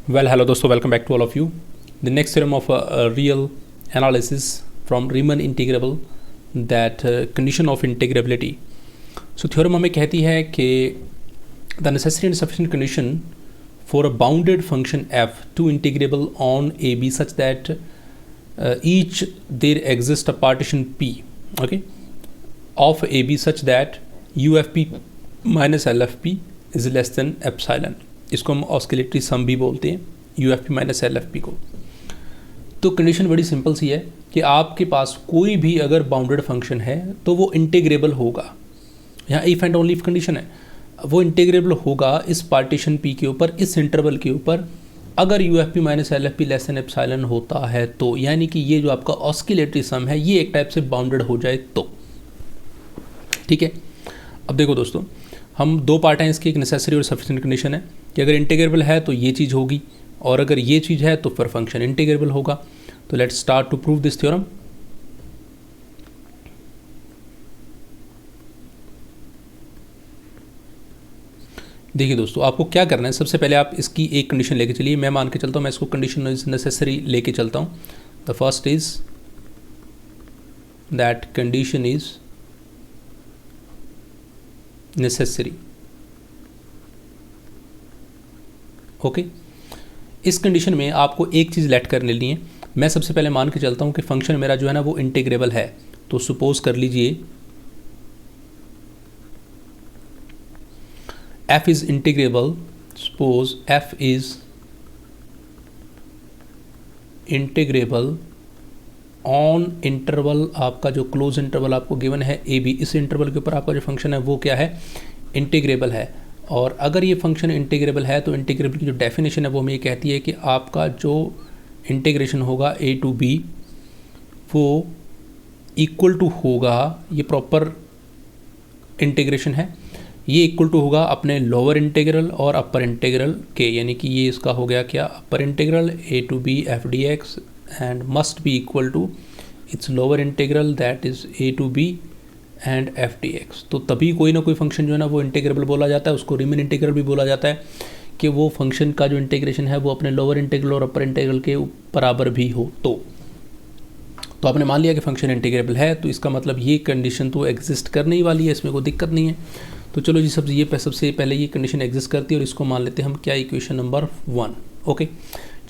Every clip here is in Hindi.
Well, hello दोस्तों, welcome back to all of you. The next theorem of real analysis from Riemann integrable, that condition of integrability. So theorem हमें कहती है कि the necessary and sufficient condition for a bounded function f to integrable on a b such that each there exists a partition p, okay, of a b such that ufp minus lfp is less than epsilon. इसको हम ऑस्किलेटरी सम भी बोलते हैं, U F P minus L F P को. तो कंडीशन बड़ी सिंपल सी है कि आपके पास कोई भी अगर बाउंडेड फंक्शन है तो वो इंटीग्रेबल होगा. यहाँ if and only if condition है, वो इंटीग्रेबल होगा इस पार्टीशन पी के ऊपर, इस इंटरवल के ऊपर, अगर U F P minus L F P less than epsilon होता है तो. यानी कि ये जो आपका ऑस्किलेटरी सम है ये एक टाइप से बाउंडेड हो जाए तो. ठीक है. अब देखो दोस्तों, हम दो पार्ट हैं इसकी, एक नेसेसरी और सफिशिएंट कंडीशन है कि अगर इंटीग्रेबल है तो ये चीज़ होगी, और अगर ये चीज़ है तो फिर फंक्शन इंटीग्रेबल होगा. तो let's start to prove this theorem. देखिए दोस्तों, आपको क्या करना है, सबसे पहले आप इसकी एक कंडीशन लेके चलिए. मैं मान के चलता हूँ, मैं इसको कंडीशन इज नेसेसरी लेके चलता हूँ. The first is that condition is necessary. Okay. इस कंडीशन में आपको एक चीज़ लेट कर लेनी है. मैं सबसे पहले मान के चलता हूँ कि फंक्शन मेरा जो है ना वो इंटीग्रेबल है. तो सपोज कर लीजिए f is integrable. Suppose f is integrable on interval, आपका जो क्लोज इंटरवल आपको गिवन है ए बी, इस इंटरवल के ऊपर आपका जो फंक्शन है वो क्या है, इंटीग्रेबल है. और अगर ये फंक्शन इंटीग्रेबल है तो इंटीग्रेबल की जो डेफिनेशन है वो हमें ये कहती है कि आपका जो इंटीग्रेशन होगा ए टू बी वो इक्वल टू होगा, ये प्रॉपर इंटीग्रेशन है, ये इक्वल टू होगा अपने लोअर इंटीग्रल और अपर इंटीग्रल के. यानी कि ये इसका हो गया क्या, upper integral A to B F D X and must be equal to its lower integral that is A to B and F D X. तो तभी कोई ना कोई फंक्शन जो है ना वो इंटीग्रेबल बोला जाता है. उसको रीमन इंटीग्रल भी बोला जाता है कि वो फंक्शन का जो इंटीग्रेशन है वो अपने लोअर इंटीग्रल और अपर इंटीग्रल के बराबर भी हो. तो आपने मान लिया कि फंक्शन इंटीग्रेबल है, तो इसका मतलब ये कंडीशन तो एग्जिस्ट करने ही वाली है, इसमें कोई दिक्कत नहीं है. तो चलो जी, सबसे पहले ये कंडीशन एग्जिस्ट करती है और इसको मान लेते हैं हम क्या, इक्वेशन नंबर 1. ओके,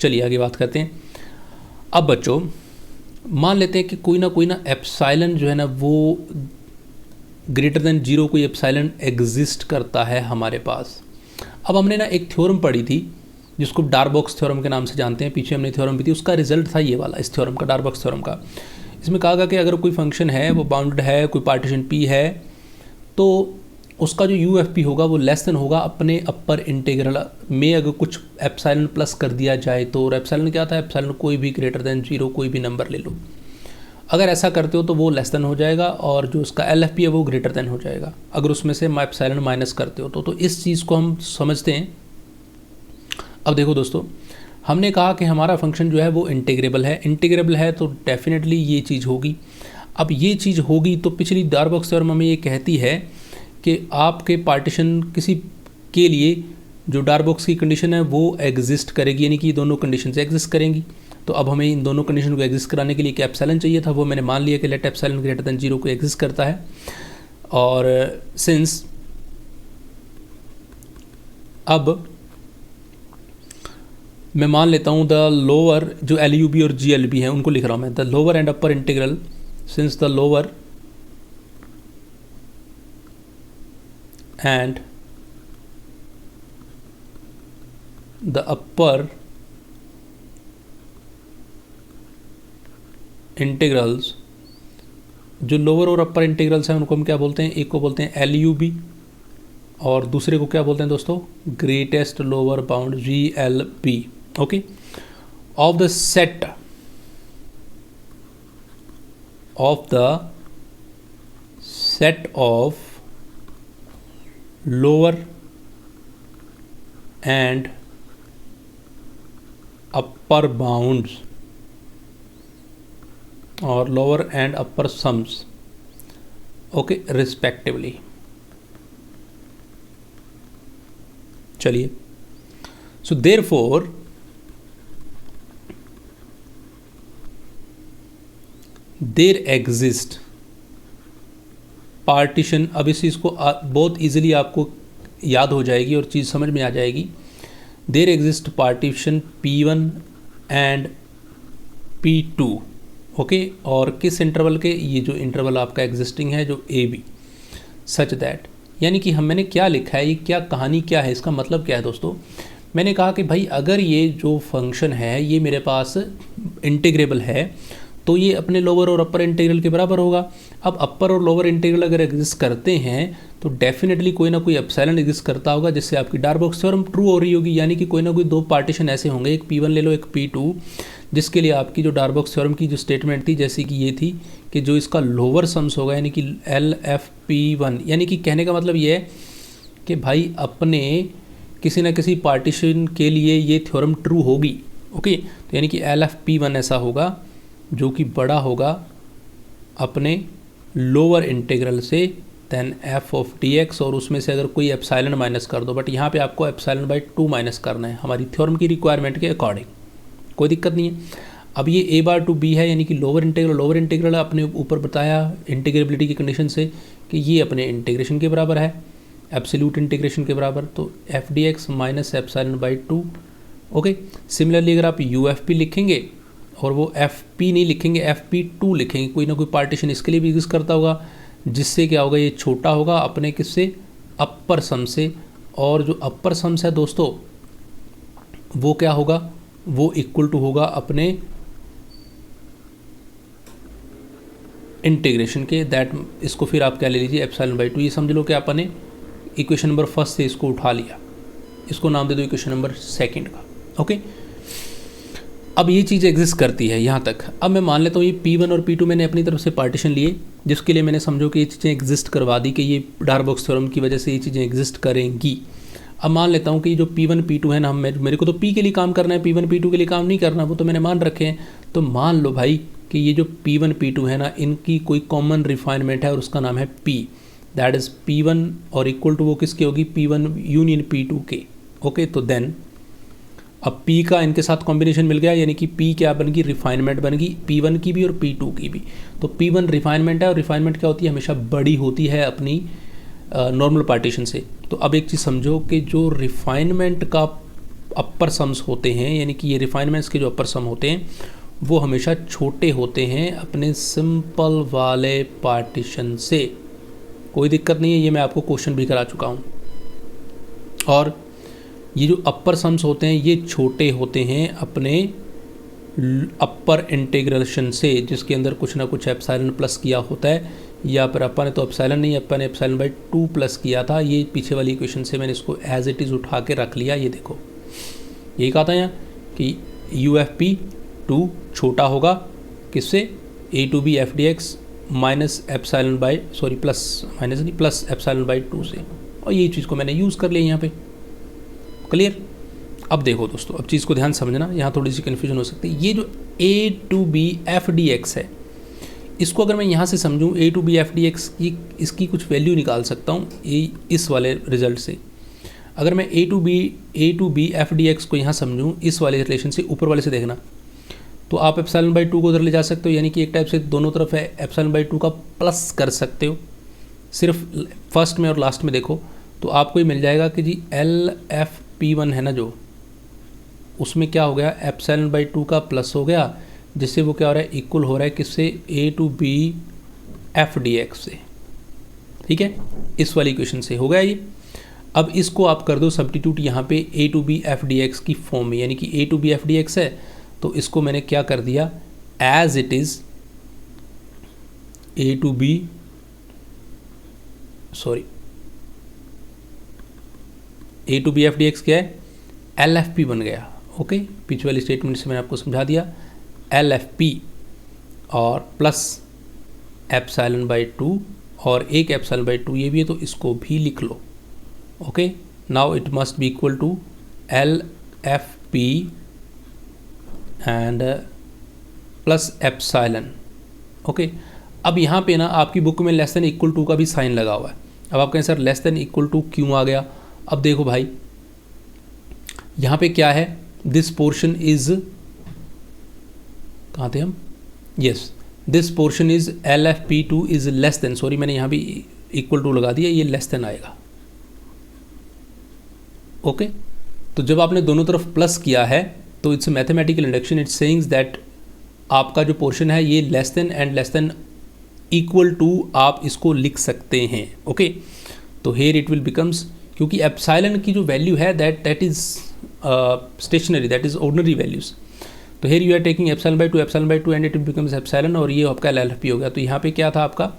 चलिए आगे बात करते हैं. अब बच्चों मान लेते हैं कि कोई ना एप्सिलॉन जो है ना वो ग्रेटर देन 0 कोई एप्सिलॉन एग्जिस्ट करता है हमारे पास. अब हमने ना एक थ्योरम पढ़ी थी जिसको डार्बॉक्स थ्योरम के नाम से जानते हैं. पीछे हमने थ्योरम भी थी, उसका रिजल्ट था ये वाला, इस थ्योरम का, डार्बॉक्स थ्योरम का. इसमें कहा गया कि अगर कोई फंक्शन है वो बाउंडेड है, कोई पार्टीशन पी है, तो उसका जो यू एफ पी होगा वो लेस देन होगा अपने अपर इंटीग्रल में अगर कुछ एप्सिलॉन प्लस कर दिया जाए तो. और एप्सिलॉन क्या था, एप्सिलॉन कोई भी ग्रेटर देन 0 कोई भी नंबर ले लो. अगर ऐसा करते हो तो वो लेस देन हो जाएगा और जो उसका एल एफ पी है वो ग्रेटर देन हो जाएगा अगर उसमें से एप्सिलॉन माइनस करते हो तो इस चीज़ को हम समझते हैं. अब देखो दोस्तों, हमने कहा कि हमारा फंक्शन जो है वो इंटीग्रेबल है तो डेफिनेटली ये चीज़ होगी. अब ये चीज़ होगी तो पिछली डार्बॉक्स थ्योरम हमें ये कहती है कि आपके पार्टीशन किसी के लिए जो डार्बॉक्स की कंडीशन है वो एग्जिस्ट करेगी, यानी कि ये दोनों कंडीशन एग्जिस्ट करेंगी. तो अब हमें इन दोनों कंडीशन को एग्जिस्ट कराने के लिए क्या एप्सिलॉन चाहिए था, वो मैंने मान लिया कि लेट एप्सिलॉन ग्रेटर देन 0 को एग्जिस्ट करता है. और सिंस अब मैं मान लेता हूँ द लोअर, जो एल यू बी और जी एल बी हैं उनको लिख रहा हूँ मैं, the lower and upper integral, since the lower and the upper integrals, जो लोअर और अपर इंटीग्रल्स हैं उनको हम क्या बोलते हैं, एक को बोलते हैं एल यू बी और दूसरे को क्या बोलते हैं दोस्तों, greatest lower bound G L B. Okay. Of the set of lower and upper bounds और lower and upper sums, okay, respectively. चलिए, so therefore there exist partition, अब इस चीज़ को बहुत इजीली आपको याद हो जाएगी और चीज़ समझ में आ जाएगी। देर exist partition P1 and P2, okay, और किस इंटरवल के, ये जो इंटरवल आपका एग्जिस्टिंग है जो AB, सच दैट, यानी कि मैंने क्या लिखा है, ये क्या कहानी क्या है, इसका मतलब क्या है दोस्तों। मैंने कहा कि भाई अगर ये जो फंक्शन है ये मेरे पास इंटीग्रेबल है तो ये अपने लोअर और अपर इंटीग्रल के बराबर होगा। अब अपर और लोअर इंटीग्रल अगर एग्जिस्ट करते हैं तो डेफिनेटली कोई ना कोई एप्सिलॉन एग्जिस्ट करता होगा, जिससे आपकी डार्बोक्स थ्योरम ट्रू हो रही होगी। यानी कि कोई ना कोई दो पार्टीशन ऐसे होंगे, एक P1 ले लो एक P2, जिसके लिए आपकी जो डार्बोक्स थ्योरम की जो स्टेटमेंट थी जैसे कि ये थी कि जो इसका लोअर सम्स होगा यानी कि LFP1, यानी कि कहने का मतलब ये है कि भाई अपने किसी न किसी पार्टीशन के लिए ये थ्योरम ट्रू होगी, ओके। तो यानी कि LFP1 ऐसा होगा जो कि बड़ा होगा अपने लोअर इंटीग्रल से देन f ऑफ dx, और उसमें से अगर कोई एप्सिलॉन माइनस कर दो, बट यहाँ पे आपको एप्सिलॉन बाई 2 माइनस करना है हमारी थ्योरम की रिक्वायरमेंट के अकॉर्डिंग, कोई दिक्कत नहीं है। अब ये a बार टू b है यानी कि लोअर इंटीग्रल अपने ऊपर बताया इंटीग्रेबिलिटी की कंडीशन से कि ये अपने इंटीग्रेशन के बराबर है, एब्सोल्यूट इंटीग्रेशन के बराबर, तो f dx minus epsilon by 2, okay. Similarly अगर आप UFP लिखेंगे और वो FP नहीं लिखेंगे, FP2 लिखेंगे, कोई ना कोई पार्टीशन इसके लिए भी एग्जिस्ट करता होगा, जिससे क्या होगा, ये छोटा होगा अपने किससे, अपर सम से, और जो अपर सम्स है दोस्तों वो क्या होगा, वो इक्वल टू होगा अपने इंटीग्रेशन के, दैट इसको फिर आप क्या ले लीजिए एप्सिलॉन बाई 2। ये समझ लो कि आपने इक्वेशन नंबर फर्स्ट से इसको उठा लिया, इसको नाम दे दो इक्वेशन नंबर सेकंड का, ओके। अब ये चीज़ एग्जिस्ट करती है यहाँ तक। अब मैं मान लेता हूँ ये P1 और P2 मैंने अपनी तरफ से पार्टीशन लिए, जिसके लिए मैंने समझो कि ये चीज़ें एग्जिस्ट करवा दी कि ये डार्बोक्स थ्योरम की वजह से ये चीज़ें एग्जिस्ट करेंगी। अब मान लेता हूँ कि जो P1 P2 है ना, मेरे को तो P के लिए काम करना है, P1 P2 के लिए काम नहीं करना, वो तो मैंने मान रखे हैं। तो मान लो भाई कि ये जो P1 P2 है ना, इनकी कोई कॉमन रिफाइनमेंट है और उसका नाम है P, दैट इज़ P1 और इक्वल टू वो किसकी होगी, P1 यूनियन P2 के, ओके। तो देन अब P का इनके साथ कॉम्बिनेशन मिल गया, यानी कि P क्या बन गई, रिफाइनमेंट बन गई P1 की भी और P2 की भी। तो P1 रिफाइनमेंट है, और रिफाइनमेंट क्या होती है, हमेशा बड़ी होती है अपनी नॉर्मल पार्टीशन से। तो अब एक चीज़ समझो कि जो रिफाइनमेंट का अपर सम्स होते हैं, यानी कि ये रिफाइनमेंट्स के जो अपर सम होते हैं वो हमेशा छोटे होते हैं अपने सिंपल वाले पार्टीशन से, कोई दिक्कत नहीं है, ये मैं आपको क्वेश्चन भी करा चुका हूँ। और ये जो अपर सम्स होते हैं ये छोटे होते हैं अपने अपर इंटीग्रेशन से, जिसके अंदर कुछ ना कुछ एप्सिलॉन प्लस किया होता है, या फिर अपन ने तो एप्सिलॉन नहीं, अपन ने एप्सिलॉन बाई 2 प्लस किया था। ये पीछे वाली इक्वेशन से मैंने इसको एज इट इज़ उठा के रख लिया। ये देखो यही कहा था यहाँ कि UFP2 छोटा होगा किससे, A to B f dx minus epsilon by plus minus नहीं प्लस एप्सिलॉन बाई 2 से, और यही चीज़ को मैंने यूज़ कर लिया यहाँ पे। क्लियर। अब देखो दोस्तों, अब चीज़ को ध्यान समझना, यहाँ थोड़ी सी कन्फ्यूजन हो सकती है। ये जो A to B f dx है, इसको अगर मैं यहाँ से समझूँ A to B f dx की, इसकी कुछ वैल्यू निकाल सकता हूँ इस वाले रिजल्ट से। अगर मैं A to B f dx को यहाँ समझूँ इस वाले रिलेशन से, ऊपर वाले से देखना, तो आप एप्सिलॉन बाई 2 को उधर ले जा सकते हो, यानी कि एक टाइप से दोनों तरफ है एप्सिलॉन बाई 2 का प्लस कर सकते हो। सिर्फ फर्स्ट में और लास्ट में देखो तो आपको ये मिल जाएगा कि जी LFP1 है ना, जो उसमें क्या हो गया, एप्सिलॉन बाई 2 का प्लस हो गया, जिससे वो क्या हो रहा है, इक्वल हो रहा है किससे, A to B f dx से। ठीक है, इस वाली इक्वेशन से हो गया ये। अब इसको आप कर दो सब्स्टिट्यूट यहाँ पे A to B f dx की फॉर्म में, यानी कि A to B f dx है, तो इसको मैंने क्या कर दिया, as it is A to B A to B f dx क्या है, LFP बन गया, ओके। पीछे वाली स्टेटमेंट से मैंने आपको समझा दिया, LFP और प्लस एप्सिलॉन बाई 2 और एक एप्सिलॉन बाई 2 ये भी है, तो इसको भी लिख लो, okay. Now it must be equal to LFP and plus epsilon, okay. अब यहाँ पे ना आपकी बुक में लेस देन इक्वल टू का भी साइन लगा हुआ है। अब आप कहें sir less than equal to क्यों आ गया, अब देखो भाई यहाँ पे क्या है, दिस पोर्शन इज, कहाँ थे हम, yes, this portion is LFP2 is less than, sorry मैंने यहाँ भी इक्वल टू लगा दिया, ये लेस देन आएगा। ओके तो जब आपने दोनों तरफ प्लस किया है तो it's mathematical induction, it's sayings that आपका जो पोर्शन है ये less than and less than equal to आप इसको लिख सकते हैं। ओके तो हेयर इट विल बिकम्स, क्योंकि एप्सिलॉन की जो वैल्यू है that is stationary, that is ordinary values. तो here you are taking epsilon by two and it becomes epsilon, और ये आपका LFP हो गया। तो यहाँ पे क्या था आपका,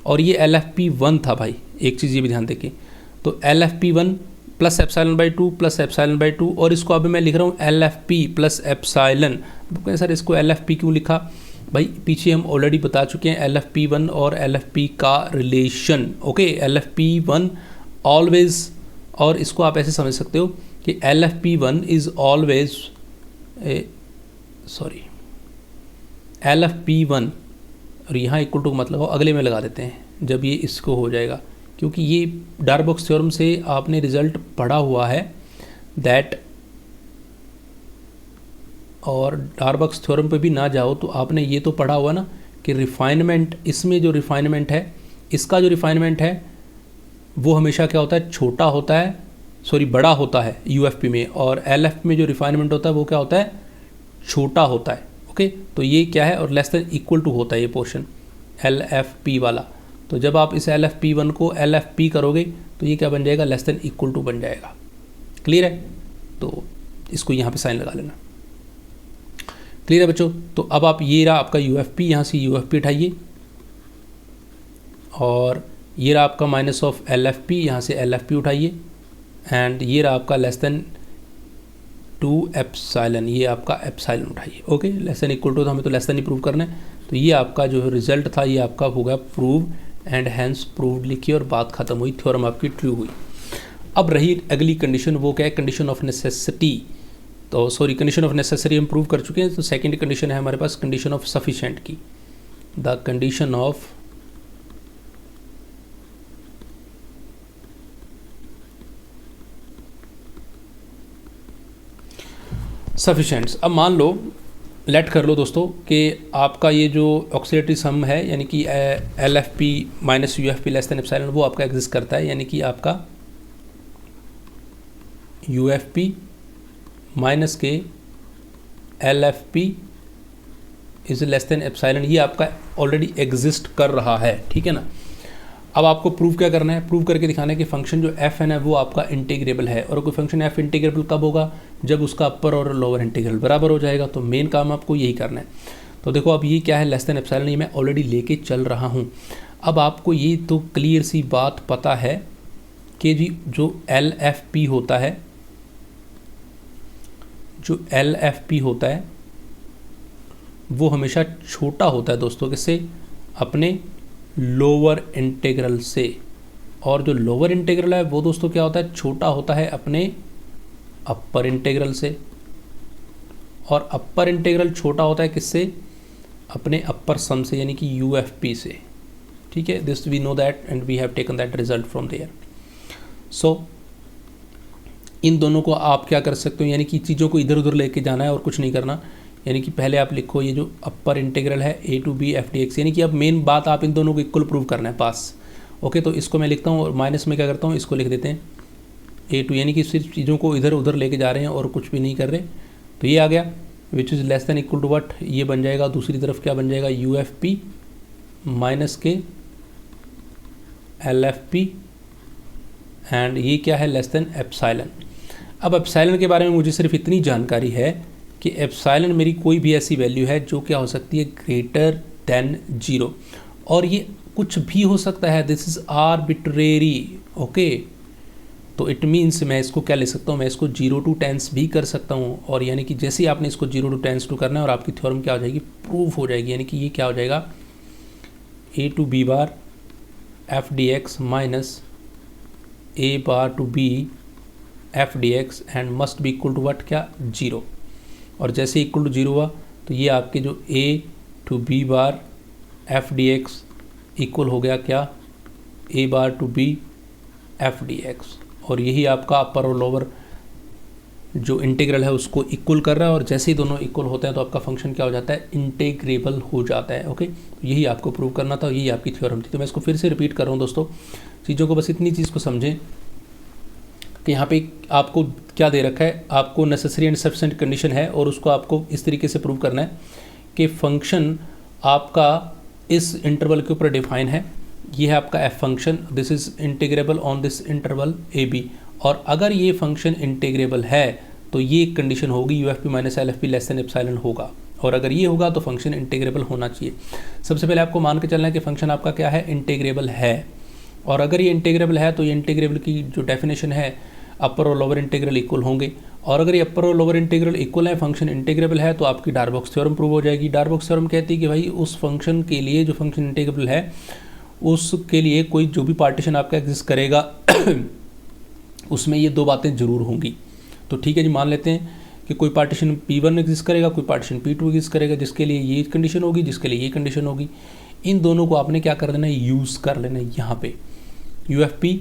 और ये LFP1 था भाई, एक चीज़ ये भी ध्यान देखें। तो LFP1 plus epsilon by 2 plus epsilon by 2, और इसको अभी मैं लिख रहा हूँ LFP प्लस एप्सिलॉन। सर इसको LFP क्यों लिखा भाई, पीछे हम ऑलरेडी बता चुके हैं LFP1 और LFP का रिलेशन। ओके LFP1 ऑलवेज, और इसको आप ऐसे समझ सकते हो कि LFP1 is always, sorry LFP1, और यहाँ इक्वल टू मतलब अगले में लगा देते हैं जब ये इसको हो जाएगा, क्योंकि ये डार्बॉक्स थ्योरम से आपने रिजल्ट पढ़ा हुआ है दैट, और डार्बॉक्स थ्योरम पे भी ना जाओ तो आपने ये तो पढ़ा हुआ ना कि रिफाइनमेंट, इसमें जो रिफाइनमेंट है, इसका जो रिफाइनमेंट है वो हमेशा क्या होता है, छोटा होता है, सॉरी बड़ा होता है UFP में, और LFP में जो रिफाइनमेंट होता है वो क्या होता है, छोटा होता है। ओके तो ये क्या है, और लेस देन इक्वल टू होता है ये पोर्शन LFP वाला। तो जब आप इस LFP1 को LFP करोगे तो ये क्या बन जाएगा, लेस देन इक्वल टू बन जाएगा। क्लियर है, तो इसको यहाँ पे साइन लगा लेना। क्लियर है बच्चों, तो अब आप ये रहा आपका UFP, यहाँ से UFP उठाइए, और ये रहा आपका माइनस ऑफ LFP, यहाँ से LFP उठाइए, एंड ये रहा आपका लेस देन 2 एप्सिलॉन, ये आपका एप्सिलॉन उठाइए। Okay less than equal to, तो हमें तो लेस देन ही प्रूव करना है। तो ये आपका जो रिजल्ट था ये आपका होगा प्रूव, एंड हैंस प्रूव्ड लिखिए और बात खत्म हुई, थ्योरम आपकी ट्रू हुई। अब रही अगली कंडीशन, वो क्या है, कंडीशन ऑफ नेसेसिटी। तो सॉरी कंडीशन ऑफ नेसेसरी हम प्रूव कर चुके हैं। तो सेकंड कंडीशन है हमारे पास कंडीशन ऑफ सफिशिएंट की, द कंडीशन ऑफ सफिशिएंट्स। अब मान लो, लेट कर लो दोस्तों कि आपका ये जो ऑक्सीडेटरी सम है, यानी कि LFP minus UFP less than epsilon, वो आपका एग्जिस्ट करता है, यानी कि आपका UFP माइनस के LFP is less than epsilon, ये आपका ऑलरेडी एग्जिस्ट कर रहा है। ठीक है ना, अब आपको प्रूव क्या करना है, प्रूव करके दिखाना है कि फंक्शन जो f है वो आपका इंटीग्रेबल है, और कोई फंक्शन f इंटीग्रेबल कब होगा, जब उसका अपर और लोअर इंटीग्रल बराबर हो जाएगा। तो मेन काम आपको यही करना है। तो देखो अब ये क्या है, लेस देन एप्सिलॉन, ये मैं ऑलरेडी लेके चल रहा हूँ। अब आपको ये तो क्लियर सी बात पता है कि जी जो LFP होता है, जो LFP होता है वो हमेशा छोटा होता है दोस्तों, किससे, अपने लोअर इंटीग्रल से। और जो लोअर इंटीग्रल है वो दोस्तों क्या होता है, छोटा होता है अपने अपर इंटीग्रल से, और अपर इंटीग्रल छोटा होता है किससे, अपने अपर सम से, यानी कि UFP से। ठीक है, this we know that and we have taken that result from there. So इन दोनों को आप क्या कर सकते हो, यानी कि चीज़ों को इधर उधर लेके जाना है और कुछ नहीं करना। यानी कि पहले आप लिखो ये जो अपर इंटीग्रल है A to B FDX, यानी कि अब मेन बात आप इन दोनों को इक्वल प्रूव करना है पास। ओके तो इसको मैं लिखता हूँ, और माइनस में क्या करता हूँ, इसको लिख देते हैं A2, यानी कि सिर्फ चीज़ों को इधर उधर लेके जा रहे हैं और कुछ भी नहीं कर रहे। तो ये आ गया which is less than equal to what, ये बन जाएगा, दूसरी तरफ क्या बन जाएगा, UFP माइनस के LFP, एंड ये क्या है, लेस देन एप्सिलॉन। अब एप्सिलॉन के बारे में मुझे सिर्फ इतनी जानकारी है कि एप्सिलॉन मेरी कोई भी ऐसी वैल्यू है जो क्या हो सकती है, ग्रेटर देन 0, और ये कुछ भी हो सकता है, दिस इज़ आर्बिट्रेरी। ओके तो इट मीन्स मैं इसको क्या ले सकता हूँ, मैं इसको 0 to 10 भी कर सकता हूँ, और यानी कि जैसे ही आपने इसको 0 to 10 करना है और आपकी थ्योरम क्या हो जाएगी, प्रूफ हो जाएगी। यानी कि ये क्या हो जाएगा, A to B bar FDX minus A bar to B FDX and must be equal to what, क्या, 0। और जैसे इक्वल टू 0 हुआ तो ये आपके जो A to B bar FDX equal हो गया क्या, A bar to B FDX, और यही आपका अपर और लोअर जो इंटीग्रल है उसको इक्वल कर रहा है, और जैसे ही दोनों इक्वल होते हैं तो आपका फंक्शन क्या हो जाता है, इंटीग्रेबल हो जाता है। ओके, यही आपको प्रूव करना था, यही आपकी थ्योरम थी। तो मैं इसको फिर से रिपीट कर रहा हूँ दोस्तों, चीज़ों को बस इतनी चीज़ को समझें कि यहाँ पे आपको क्या दे रखा है, आपको नेसेसरी एंड सफिशिएंट कंडीशन है, और उसको आपको इस तरीके से प्रूव करना है कि फंक्शन आपका इस इंटरवल के ऊपर डिफाइन है, ये है आपका F function, this is integrable on this interval A B, और अगर ये फंक्शन इंटीग्रेबल है तो ये कंडीशन होगी U F P minus L F P less than epsilon होगा, और अगर ये होगा तो फंक्शन इंटीग्रेबल होना चाहिए। सबसे पहले आपको मान के चलना है कि फंक्शन आपका क्या है, इंटीग्रेबल है, और अगर ये इंटीग्रेबल है तो ये इंटीग्रेबल की जो डेफिनेशन है अपर और लोअर इंटीग्रल इक्वल होंगे, और अगर ये अपर और लोअर इंटीग्रल इक्वल है, फंक्शन इंटीग्रेबल है, तो आपकी डार्बॉक्स थ्योरम प्रूव हो जाएगी। डार्बॉक्स थ्योरम कहती है कि भाई उस फंक्शन के लिए जो फंक्शन इंटीग्रेबल है उसके लिए कोई जो भी पार्टीशन आपका एग्जिस्ट करेगा उसमें ये दो बातें जरूर होंगी। तो ठीक है जी, मान लेते हैं कि कोई पार्टीशन P1 एग्जिस्ट करेगा, कोई पार्टीशन P2 एग्जिस्ट करेगा, जिसके लिए ये कंडीशन होगी, जिसके लिए ये कंडीशन होगी। इन दोनों को आपने क्या कर देना है, यूज़ कर लेना है यहाँ पे UFP,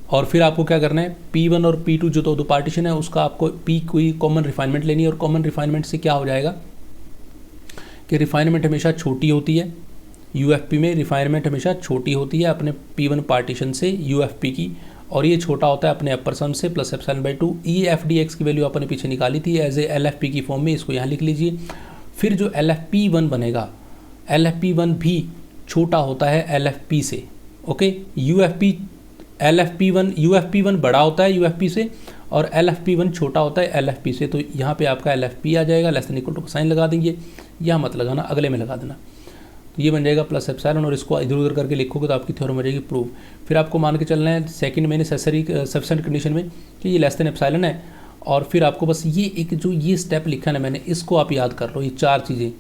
और फिर आपको क्या करना है, P1 और P2 जो दो पार्टीशन है उसका आपको P कोई कॉमन रिफाइनमेंट लेनी है, और कॉमन रिफाइनमेंट से क्या हो जाएगा कि रिफाइनमेंट हमेशा छोटी होती है, UFP में रिफाइनमेंट हमेशा छोटी होती है अपने P1 पार्टीशन से UFP की, और ये छोटा होता है अपने अपर सम से प्लस एप्सिलॉन बाई 2। EFDX की वैल्यू आपने पीछे निकाली थी एज ए LFP की फॉर्म में, इसको यहाँ लिख लीजिए। फिर जो LFP1 बनेगा, LFP1 भी छोटा होता है LFP से। ओके, UFP1 बड़ा होता है UFP से, और LFP1 छोटा होता है LFP से। तो यहाँ पे आपका LFP आ जाएगा, लेस देन इक्वल टू का साइन लगा देंगे, यहाँ मत लगाना, अगले में लगा देना, तो ये बन जाएगा प्लस एप्सिलॉन, और इसको इधर उधर करके लिखोगे तो आपकी थ्योरम हो जाएगी प्रूव। फिर आपको मान के चलना है सेकंड में नेसेसरी सफिशिएंट कंडीशन में कि ये लेस देन एप्सिलॉन है, और फिर आपको बस ये एक जो ये स्टेप लिखा है ना मैंने, इसको आप याद कर लो, ये चार चीज़ें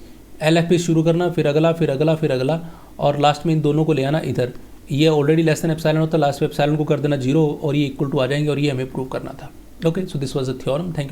LFP शुरू करना, फिर अगला, फिर अगला, फिर अगला, और लास्ट में इन दोनों को ले आना इधर। ये ऑलरेडी लेस देन एप्सिलॉन होता है, लास्ट में एप्सिलॉन को कर देना 0 और ये इक्वल टू आ जाएंगे, और ये हमें प्रूव करना था। Okay, so this was the theorem. Thank you.